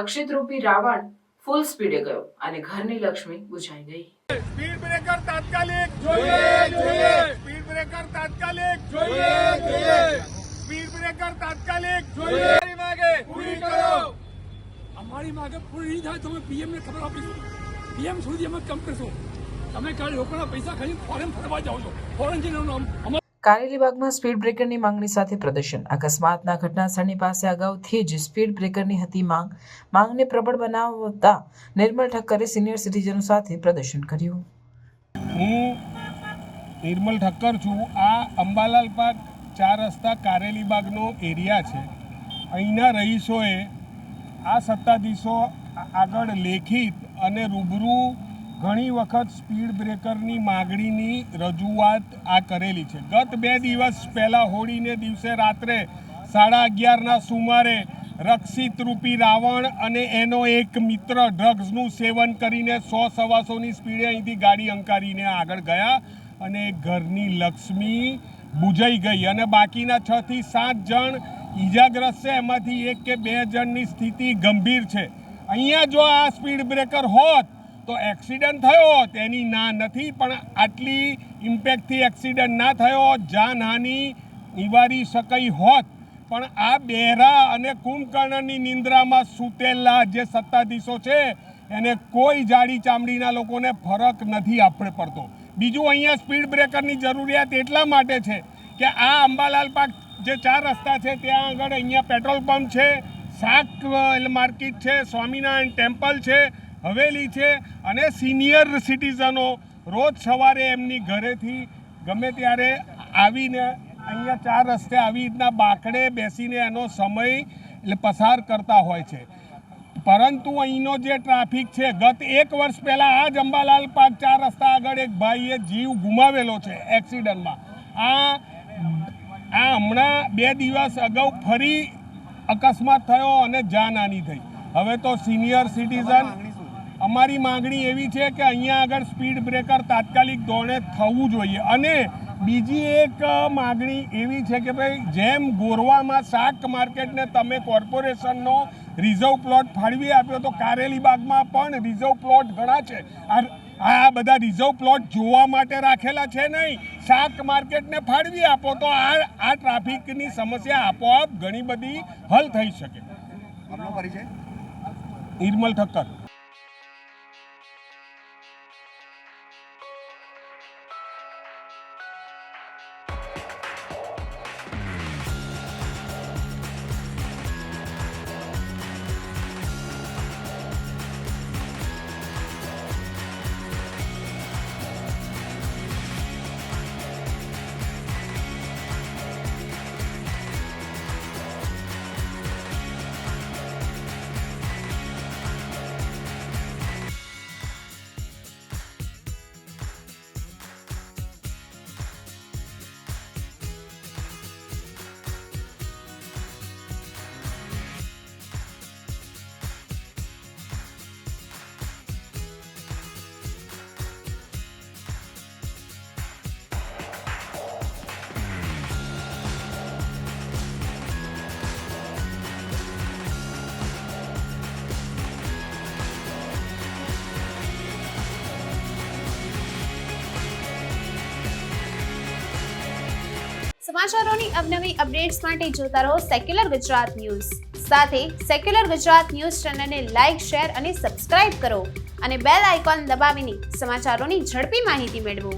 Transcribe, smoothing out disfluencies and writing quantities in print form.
રક્ષિત રૂપી રાવણ ફૂલ સ્પીડે ગયો અને ઘરની લક્ષ્મી બુઝાઈ ગઈ। સ્પીડ બ્રેકર તાત્કાલિક જોઈએ। સ્પીડ બ્રેકર તાત્કાલિક જોઈએ। સ્પીડ બ્રેકર તાત્કાલિક જોઈએ। માગે પૂરી કરો। અમારી માગે પૂરી નહીં થાય તો અમે પીએમ ને ખબર આપીશું। પીએમ સુધી અમે કમ કરશું। તમે કાલે લોકોના પૈસા ખાલી ફોરેન ફરવા જાઓ છો। ફોરેન જઈને કારેલીબાગમાં સ્પીડ બ્રેકરની માંગણી સાથે પ્રદર્શન। અકસ્માતના ઘટના સ્થળની પાસે અગાઉથી જ સ્પીડ બ્રેકરની હતી માંગને પ્રબળ બનાવતા નિર્મલ ઠક્કરે સિનિયર સિટીઝનો સાથે પ્રદર્શન કર્યું। હું નિર્મલ ઠક્કર છું। આ અંબાલાલ પાર્ક 4 રસ્તા કારેલીબાગનો એરિયા છે। અહીંના રહીશોએ આ સત્તાધીશો આગળ લેખિત અને રૂબરૂ ઘણી વખત સ્પીડ બ્રેકરની માગણીની રજૂઆત આ કરેલી છે। ગત 2 દિવસ પહેલાં હોળીને દિવસે રાત્રે 11:30ના સુમારે રક્ષિત રૂપી રાવણ અને એનો એક મિત્ર ડ્રગ્સનું સેવન કરીને 100-125ની સ્પીડે અહીંથી ગાડી અંકારીને આગળ ગયા અને ઘરની લક્ષ્મી બુઝાઈ ગઈ અને બાકીના 6 થી 7 જણ ઈજાગ્રસ્ત છે। એમાંથી 1 કે 2 જણની સ્થિતિ ગંભીર છે। અહીંયા જો આ સ્પીડ બ્રેકર હોત તો એક્સિડન્ટ થયો હોત, એની ના નથી, પણ આટલી ઇમ્પેક્ટથી એક્સિડન્ટ ના થયો હોત, જાનહાનિ નિવારી શકાઈ હોત। પણ આ બહેરા અને કુંભકર્ણની નિંદ્રામાં સૂતેલા જે સત્તાધીશો છે એને કોઈ જાડી ચામડીના લોકોને ફરક નથી આપણે પડતો। બીજું, અહીંયા સ્પીડ બ્રેકરની જરૂરિયાત એટલા માટે છે કે આ અંબાલાલ પાર્ક જે 4 રસ્તા છે ત્યાં આગળ અહીંયા પેટ્રોલ પંપ છે, શાક માર્કેટ છે, સ્વામિનારાયણ ટેમ્પલ છે, હવેલી છે અને સિનિયર સિટીઝનો રોજ સવારે એમની ઘરેથી ગમે ત્યારે આવીને અહીંયા 4 રસ્તે આવી રીતના બાકડે બેસીને એનો સમય પસાર કરતા હોય છે। પરંતુ અહીંનો જે ટ્રાફિક છે, ગત 1 વર્ષ પહેલાં આ જ અંબાલાલ પાર્ક 4 રસ્તા આગળ એક ભાઈએ જીવ ગુમાવેલો છે એક્સિડન્ટમાં। આ હમણાં 2 દિવસ અગાઉ ફરી અકસ્માત થયો અને જાનહાનિ થઈ। હવે તો સિનિયર સિટીઝન અમારી માગણી એવી છે કે અહીંયા આગળ સ્પીડ બ્રેકર તાત્કાલિક ધોરણે થવું જોઈએ। અને બીજી એક માગણી એવી છે કે ભાઈ, જેમ ગોરવામાં શાક માર્કેટને તમે કોર્પોરેશનનો રિઝર્વ પ્લોટ ફાળવી આપ્યો તો કારેલીબાગમાં પણ રિઝર્વ પ્લોટ ઘણા છે। આ બધા રિઝર્વ પ્લોટ જોવા માટે રાખેલા છે નહીં, શાક માર્કેટને ફાળવી આપો તો આ ટ્રાફિકની સમસ્યા આપોઆપ ઘણી બધી હલ થઈ શકે। આપનો પરિચય? નિર્મલ ઠક્કર। સમાચારોની અવનવી અપડેટ્સ માટે જોતા રહો સેક્યુલર ગુજરાત ન્યૂઝ। સાથે સેક્યુલર ગુજરાત ન્યૂઝ ચેનલને લાઇક, શેર અને સબસ્ક્રાઇબ કરો અને બેલ આઇકોન દબાવીને સમાચારોની ઝડપી માહિતી મેળવો।